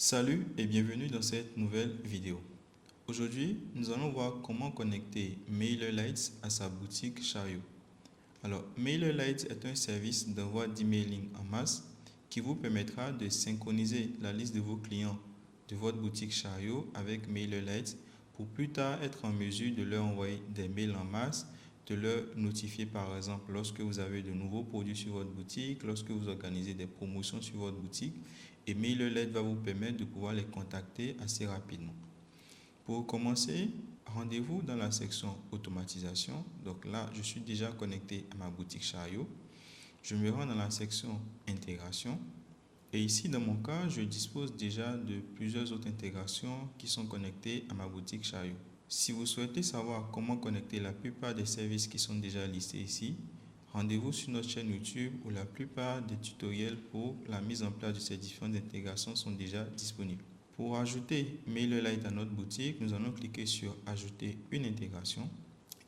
Salut et bienvenue dans cette nouvelle vidéo. Aujourd'hui, nous allons voir comment connecter MailerLite à sa boutique Chariot. Alors, MailerLite est un service d'envoi d'emailing en masse qui vous permettra de synchroniser la liste de vos clients de votre boutique Chariot avec MailerLite pour plus tard être en mesure de leur envoyer des mails en masse, de leur notifier par exemple lorsque vous avez de nouveaux produits sur votre boutique, lorsque vous organisez des promotions sur votre boutique, et MailerLite va vous permettre de pouvoir les contacter assez rapidement. Pour commencer, rendez-vous dans la section automatisation. Donc là, je suis déjà connecté à ma boutique Chariot. Je me rends dans la section intégration. Et ici, dans mon cas, je dispose déjà de plusieurs autres intégrations qui sont connectées à ma boutique Chariot. Si vous souhaitez savoir comment connecter la plupart des services qui sont déjà listés ici, rendez-vous sur notre chaîne YouTube où la plupart des tutoriels pour la mise en place de ces différentes intégrations sont déjà disponibles. Pour ajouter MailerLite à notre boutique, nous allons cliquer sur Ajouter une intégration.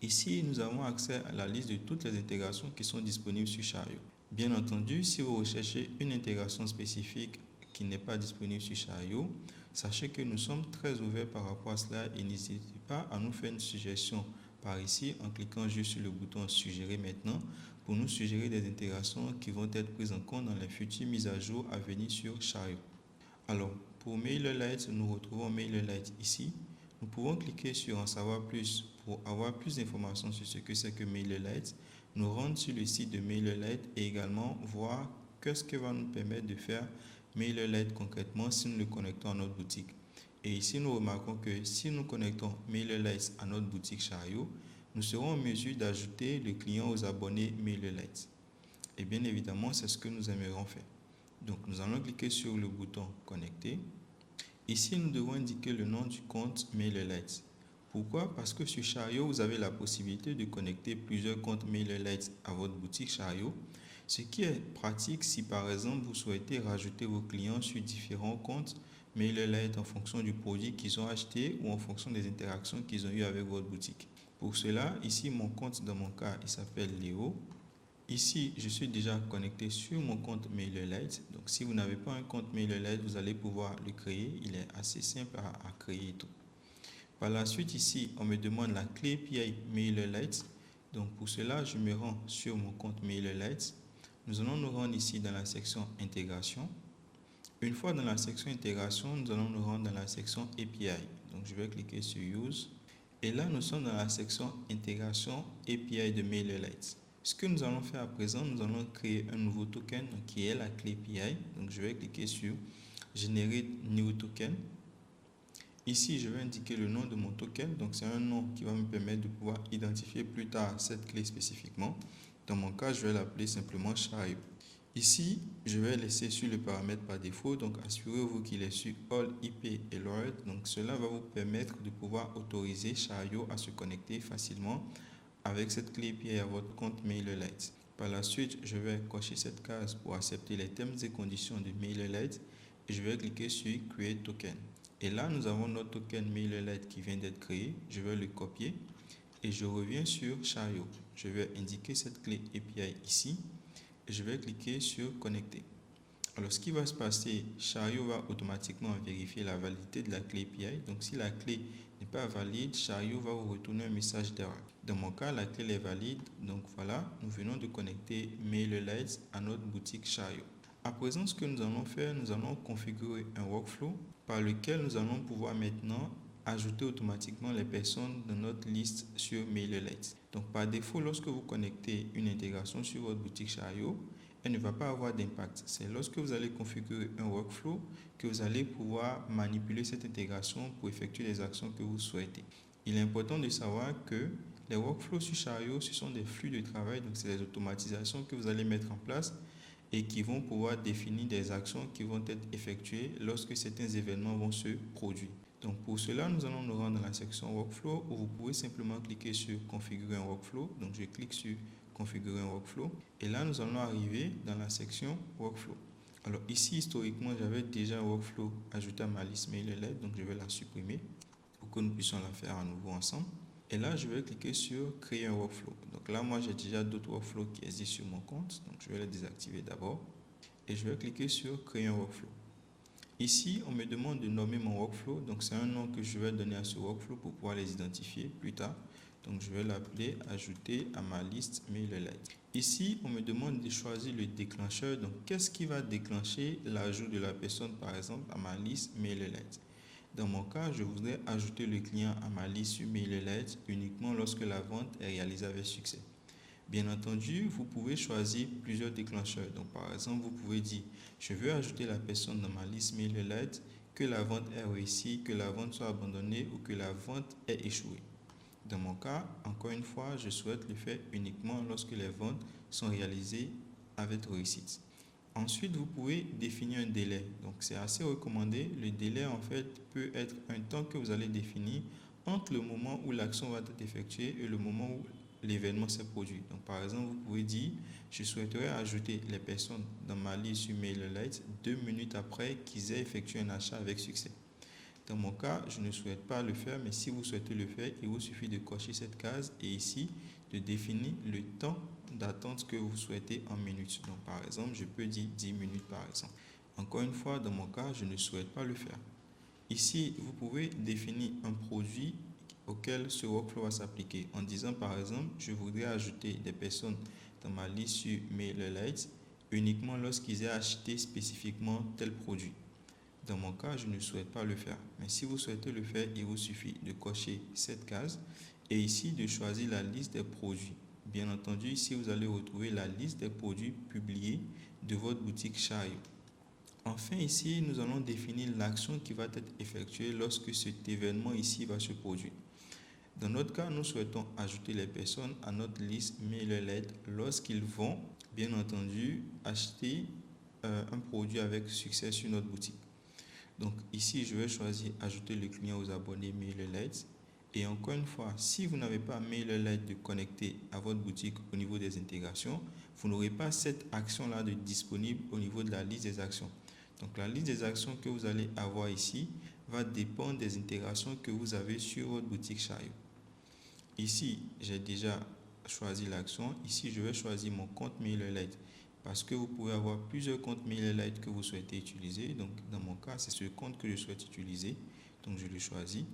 Ici, nous avons accès à la liste de toutes les intégrations qui sont disponibles sur Chariot. Bien entendu, si vous recherchez une intégration spécifique qui n'est pas disponible sur Chariot, sachez que nous sommes très ouverts par rapport à cela et n'hésitez pas à nous faire une suggestion par ici en cliquant juste sur le bouton Suggérer maintenant pour nous suggérer des intégrations qui vont être prises en compte dans les futures mises à jour à venir sur Chariot. Alors, pour MailerLite, nous retrouvons MailerLite ici. Nous pouvons cliquer sur En savoir plus pour avoir plus d'informations sur ce que c'est que MailerLite, nous rendre sur le site de MailerLite et également voir qu'est-ce que va nous permettre de faire MailerLite concrètement si nous le connectons à notre boutique. Et ici, nous remarquons que si nous connectons MailerLite à notre boutique Chariot, nous serons en mesure d'ajouter le client aux abonnés MailerLite. Et bien évidemment, c'est ce que nous aimerions faire. Donc, nous allons cliquer sur le bouton Connecter. Ici, nous devons indiquer le nom du compte MailerLite. Pourquoi? Parce que sur Chariot, vous avez la possibilité de connecter plusieurs comptes MailerLite à votre boutique Chariot, ce qui est pratique si par exemple vous souhaitez rajouter vos clients sur différents comptes MailerLite en fonction du produit qu'ils ont acheté ou en fonction des interactions qu'ils ont eues avec votre boutique. Pour cela, ici, mon compte dans mon cas, il s'appelle Léo. Ici, je suis déjà connecté sur mon compte MailerLite. Donc, si vous n'avez pas un compte MailerLite, vous allez pouvoir le créer. Il est assez simple à créer et tout. Par la suite, ici, on me demande la clé API MailerLite. Donc, pour cela, je me rends sur mon compte MailerLite. Nous allons nous rendre ici dans la section intégration. Une fois dans la section intégration, nous allons nous rendre dans la section API. Donc, je vais cliquer sur Use. Et là, nous sommes dans la section intégration API de MailerLite. Ce que nous allons faire à présent, nous allons créer un nouveau token qui est la clé API. Donc, je vais cliquer sur Générer New Token. Ici, je vais indiquer le nom de mon token. Donc, c'est un nom qui va me permettre de pouvoir identifier plus tard cette clé spécifiquement. Dans mon cas, je vais l'appeler simplement Chariot. Ici, je vais laisser sur le paramètre par défaut. Donc, assurez-vous qu'il est sur All IP Alert. Donc, cela va vous permettre de pouvoir autoriser Chariot à se connecter facilement avec cette clé API à votre compte MailerLite. Par la suite, je vais cocher cette case pour accepter les termes et conditions de MailerLite et je vais cliquer sur Create Token. Et là, nous avons notre token MailerLite qui vient d'être créé. Je vais le copier et je reviens sur Chariot. Je vais indiquer cette clé API ici et je vais cliquer sur Connecter. Alors, ce qui va se passer, Chariot va automatiquement vérifier la validité de la clé API. Donc, si la clé n'est pas valide, Chariot va vous retourner un message d'erreur. Dans mon cas, la clé est valide. Donc, voilà, nous venons de connecter MailerLite à notre boutique Chariot. À présent, ce que nous allons faire, nous allons configurer un workflow par lequel nous allons pouvoir maintenant ajouter automatiquement les personnes dans notre liste sur MailerLite. Donc, par défaut, lorsque vous connectez une intégration sur votre boutique Chariot, elle ne va pas avoir d'impact. C'est lorsque vous allez configurer un workflow que vous allez pouvoir manipuler cette intégration pour effectuer les actions que vous souhaitez. Il est important de savoir que les workflows sur Chariot, ce sont des flux de travail, donc c'est des automatisations que vous allez mettre en place et qui vont pouvoir définir des actions qui vont être effectuées lorsque certains événements vont se produire. Donc pour cela, nous allons nous rendre dans la section Workflow où vous pouvez simplement cliquer sur Configurer un workflow. Donc je clique sur Configurer un workflow et là nous allons arriver dans la section Workflow. Alors ici, historiquement, j'avais déjà un workflow ajouté à ma liste MailerLite, donc je vais la supprimer pour que nous puissions la faire à nouveau ensemble. Et là, je vais cliquer sur Créer un workflow. Donc là, moi, j'ai déjà d'autres workflows qui existent sur mon compte. Donc, je vais les désactiver d'abord. Et je vais cliquer sur Créer un workflow. Ici, on me demande de nommer mon workflow. Donc, c'est un nom que je vais donner à ce workflow pour pouvoir les identifier plus tard. Donc, je vais l'appeler ajouter à ma liste MailerLite. Ici, on me demande de choisir le déclencheur. Donc, qu'est-ce qui va déclencher l'ajout de la personne, par exemple, à ma liste MailerLite? Dans mon cas, je voudrais ajouter le client à ma liste sur MailerLite uniquement lorsque la vente est réalisée avec succès. Bien entendu, vous pouvez choisir plusieurs déclencheurs. Donc, par exemple, vous pouvez dire, je veux ajouter la personne dans ma liste MailerLite, que la vente est réussie, que la vente soit abandonnée ou que la vente ait échoué. Dans mon cas, encore une fois, je souhaite le faire uniquement lorsque les ventes sont réalisées avec réussite. Ensuite, vous pouvez définir un délai. Donc, c'est assez recommandé. Le délai, en fait, peut être un temps que vous allez définir entre le moment où l'action va être effectuée et le moment où l'événement s'est produit. Donc, par exemple, vous pouvez dire, je souhaiterais ajouter les personnes dans ma liste sur MailerLite 2 minutes après qu'ils aient effectué un achat avec succès. Dans mon cas, je ne souhaite pas le faire, mais si vous souhaitez le faire, il vous suffit de cocher cette case et ici, de définir le temps d'attente que vous souhaitez en minutes. Donc, par exemple, je peux dire 10 minutes par exemple. Encore une fois, dans mon cas, je ne souhaite pas le faire. Ici, vous pouvez définir un produit auquel ce workflow va s'appliquer en disant par exemple, je voudrais ajouter des personnes dans ma liste sur MailerLite uniquement lorsqu'ils aient acheté spécifiquement tel produit. Dans mon cas, je ne souhaite pas le faire. Mais si vous souhaitez le faire, il vous suffit de cocher cette case et ici de choisir la liste des produits. Bien entendu, ici vous allez retrouver la liste des produits publiés de votre boutique Chariot. Enfin, ici, nous allons définir l'action qui va être effectuée lorsque cet événement ici va se produire. Dans notre cas, nous souhaitons ajouter les personnes à notre liste MailerLite lorsqu'ils vont, bien entendu, acheter un produit avec succès sur notre boutique. Donc ici, je vais choisir ajouter le client aux abonnés MailerLite. Et encore une fois, si vous n'avez pas MailerLite de connecter à votre boutique au niveau des intégrations, vous n'aurez pas cette action-là de disponible au niveau de la liste des actions. Donc la liste des actions que vous allez avoir ici va dépendre des intégrations que vous avez sur votre boutique Chariot. Ici, j'ai déjà choisi l'action. Ici, je vais choisir mon compte MailerLite parce que vous pouvez avoir plusieurs comptes MailerLite que vous souhaitez utiliser. Donc, dans mon cas, c'est ce compte que je souhaite utiliser. Donc, je le choisis.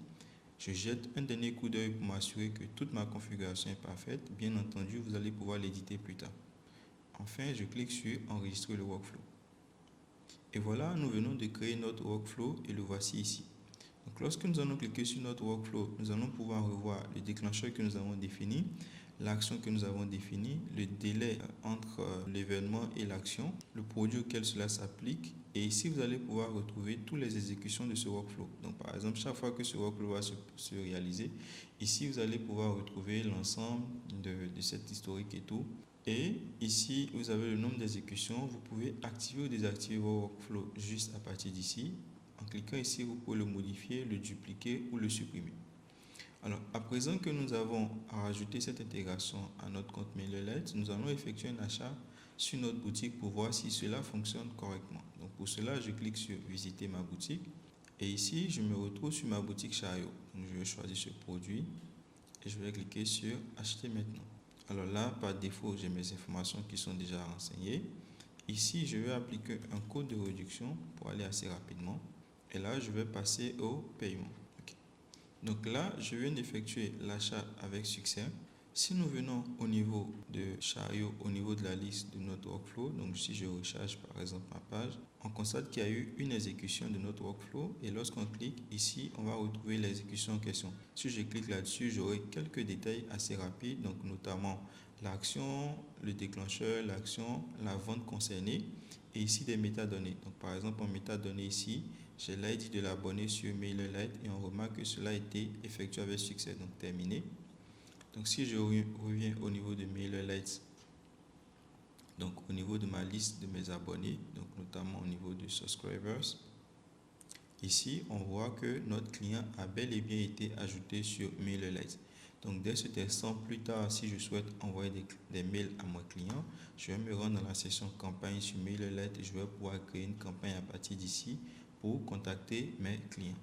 Je jette un dernier coup d'œil pour m'assurer que toute ma configuration est parfaite. Bien entendu, vous allez pouvoir l'éditer plus tard. Enfin, je clique sur enregistrer le workflow. Et voilà, nous venons de créer notre workflow et le voici ici. Donc, lorsque nous allons cliquer sur notre workflow, nous allons pouvoir revoir le déclencheur que nous avons défini, l'action que nous avons définie, le délai entre l'événement et l'action, le produit auquel cela s'applique. Et ici, vous allez pouvoir retrouver toutes les exécutions de ce workflow. Donc, par exemple, chaque fois que ce workflow va se réaliser, ici, vous allez pouvoir retrouver l'ensemble de cet historique et tout. Et ici, vous avez le nombre d'exécutions. Vous pouvez activer ou désactiver vos workflows juste à partir d'ici. En cliquant ici, vous pouvez le modifier, le dupliquer ou le supprimer. Alors, à présent que nous avons rajouté cette intégration à notre compte MailerLite, nous allons effectuer un achat sur notre boutique pour voir si cela fonctionne correctement. Donc, pour cela, je clique sur visiter ma boutique et ici, je me retrouve sur ma boutique Chariot. Donc, je vais choisir ce produit et je vais cliquer sur acheter maintenant. Alors là, par défaut, j'ai mes informations qui sont déjà renseignées. Ici, je vais appliquer un code de réduction pour aller assez rapidement. Et là, je vais passer au paiement. Okay. Donc là, je viens d'effectuer l'achat avec succès. Si nous venons au niveau de Chariot, au niveau de la liste de notre workflow, donc si je recharge par exemple ma page, on constate qu'il y a eu une exécution de notre workflow et lorsqu'on clique ici, on va retrouver l'exécution en question. Si je clique là-dessus, j'aurai quelques détails assez rapides, donc notamment l'action, le déclencheur, l'action, la vente concernée et ici des métadonnées. Donc par exemple en métadonnées ici, j'ai l'ID de l'abonné sur MailerLite et on remarque que cela a été effectué avec succès, donc terminé. Donc si je reviens au niveau de MailerLite, donc au niveau de ma liste de mes abonnés, donc notamment au niveau de subscribers, ici on voit que notre client a bel et bien été ajouté sur MailerLite. Donc dès cet instant, plus tard, si je souhaite envoyer des mails à mon client, je vais me rendre dans la section campagne sur MailerLite et je vais pouvoir créer une campagne à partir d'ici pour contacter mes clients.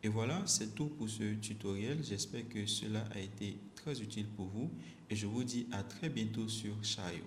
Et voilà, c'est tout pour ce tutoriel. J'espère que cela a été très utile pour vous et je vous dis à très bientôt sur Chariot.